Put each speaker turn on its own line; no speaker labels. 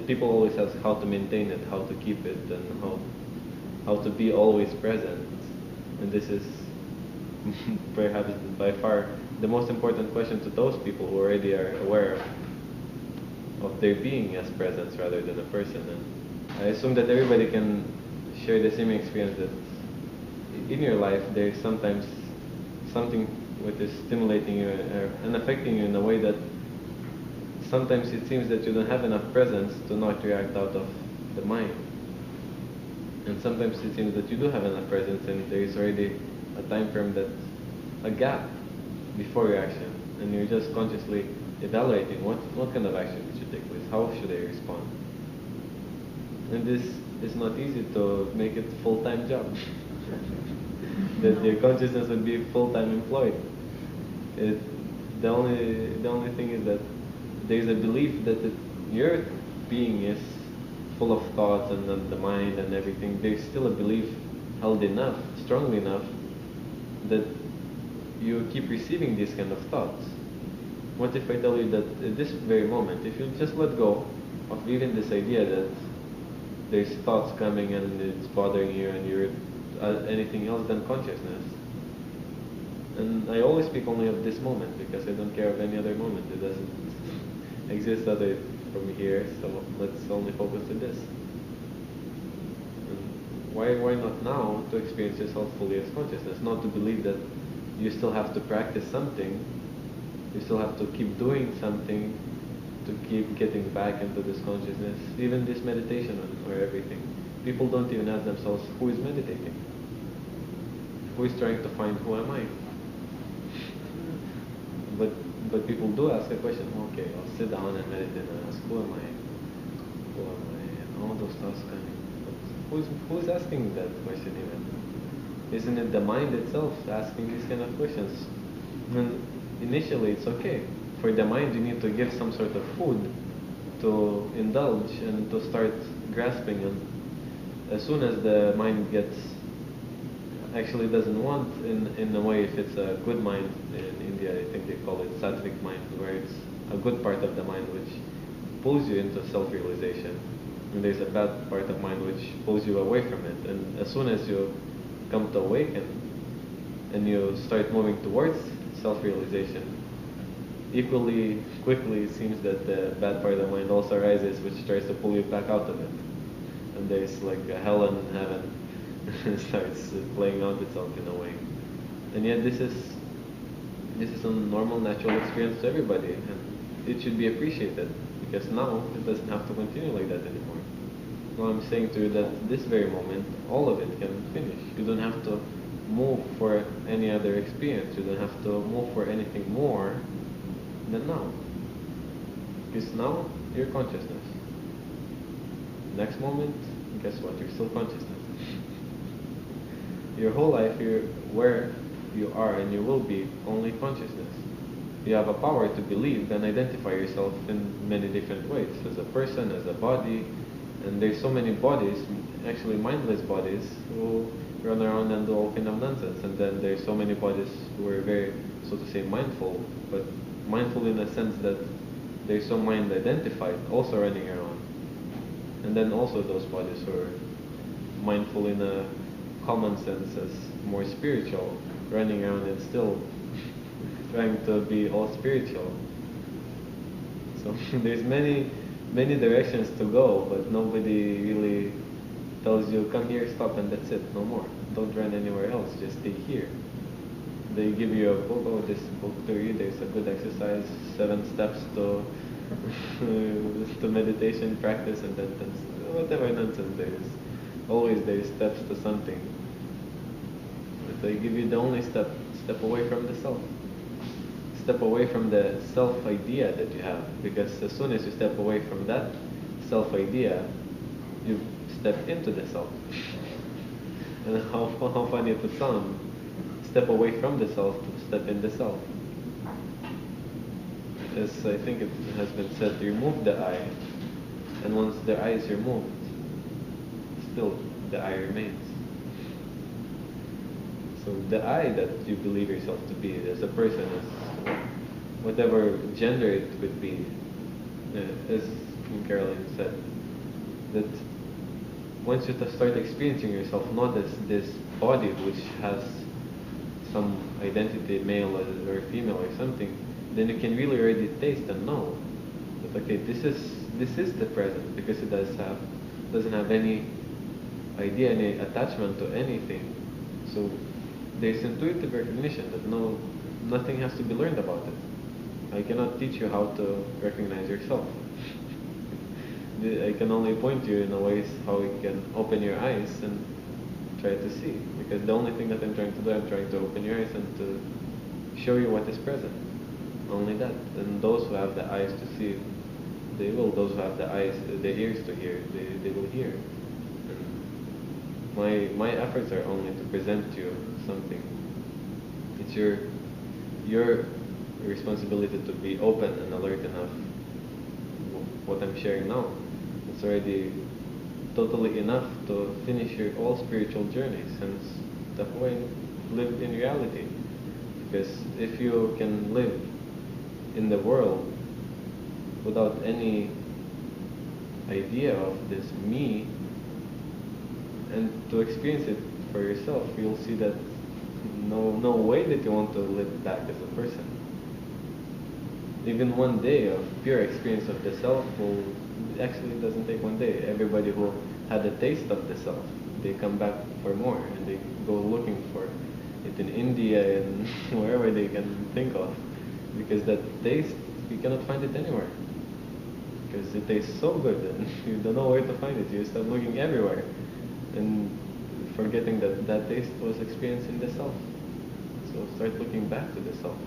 people always ask how to maintain it, how to keep it, and how to be always present. And this is perhaps by far the most important question to those people who already are aware of their being as presence rather than a person. And I assume that everybody can share the same experience that in your life there is sometimes something which is stimulating you and affecting you in a way that sometimes it seems that you don't have enough presence to not react out of the mind. And sometimes it seems that you do have enough presence and there is already a time frame that a gap before reaction, and you're just consciously evaluating what kind of action should take place, how should I respond. And this is not easy to make it full-time job. That your consciousness would be full-time employed. The only thing is that there is a belief that your being is full of thoughts and the mind and everything. There's still a belief held enough, strongly enough, that you keep receiving these kind of thoughts. What if I tell you that at this very moment, if you just let go of even this idea that there's thoughts coming and it's bothering you and you're anything else than consciousness. And I always speak only of this moment because I don't care of any other moment. It doesn't exist other from here, so let's only focus on this. And why not now to experience yourself fully as consciousness? Not to believe that you still have to practice something, you still have to keep doing something to keep getting back into this consciousness, even this meditation or everything. People don't even ask themselves, who is meditating? Who is trying to find who am I? But people do ask a question, okay, I'll sit down and meditate and ask, who am I? Who am I? And all those thoughts coming. But who's asking that question even? Isn't it the mind itself asking these kind of questions? And initially it's okay. For the mind you need to give some sort of food to indulge and to start grasping, and as soon as the mind gets actually doesn't want, in a way, if it's a good mind, in India I think they call it sattvic mind, where it's a good part of the mind which pulls you into self-realization, and there's a bad part of mind which pulls you away from it. And as soon as you come to awaken and you start moving towards self-realization, equally quickly it seems that the bad part of the mind also arises, which tries to pull you back out of it. And there's like a hell and heaven starts playing out itself in a way. And yet this is a normal, natural experience to everybody, and it should be appreciated, because now it doesn't have to continue like that anymore. Now I'm saying to you that this very moment, all of it can finish. You don't have to move for any other experience. You don't have to move for anything more than now. Because now, you're consciousness. Next moment, guess what? You're still consciousness. Your whole life, you're where you are and you will be only consciousness. You have a power to believe and identify yourself in many different ways, as a person, as a body, and there's so many bodies, actually mindless bodies, who run around and do all kind of nonsense. And then there's so many bodies who are very, so to say, mindful, but mindful in a sense that they're so mind identified, also running around. And then also those bodies who are mindful in a common sense as more spiritual, running around and still trying to be all spiritual. So there's many directions to go, but nobody really tells you, come here, stop, and that's it, no more. Don't run anywhere else, just stay here. They give you a book, oh, this book to read, there's a good exercise, 7 steps to to meditation practice, and then whatever nonsense there is. Always there is steps to something. But they give you the only step away from the self. Step away from the self-idea that you have, because as soon as you step away from that self-idea, you step into the self. And how funny it would sound, step away from the self to step in the self. As I think it has been said, remove the I, and once the I is removed, still the I remains. So the I that you believe yourself to be as a person, as whatever gender it could be, as Carolyn said, that once you start experiencing yourself not as this body which has some identity, male or female or something, then you can really already taste and know that okay, this is the present, because it doesn't have any idea, any attachment to anything. So there's intuitive recognition that nothing has to be learned about it. I cannot teach you how to recognize yourself. I can only point you in a ways how you can open your eyes and try to see. Because the only thing that I'm trying to do, I'm trying to open your eyes and to show you what is present. Only that. And those who have the eyes to see, they will. Those who have the eyes, the ears to hear, they will hear. And my efforts are only to present you something. It's your responsibility to be open and alert enough. What I'm sharing now, it's already totally enough to finish your all spiritual journeys and step away and live in reality. Because if you can live in the world without any idea of this me, and to experience it for yourself, you'll see that no way that you want to live back as a person. Even one day of pure experience of the self will actually doesn't take one day. Everybody who had a taste of the self, they come back for more and they go looking for it in India and wherever they can think of, because that taste you cannot find it anywhere. Because it tastes so good and you don't know where to find it. You start looking everywhere and forgetting that that taste was experienced in the self. So start looking back to the self.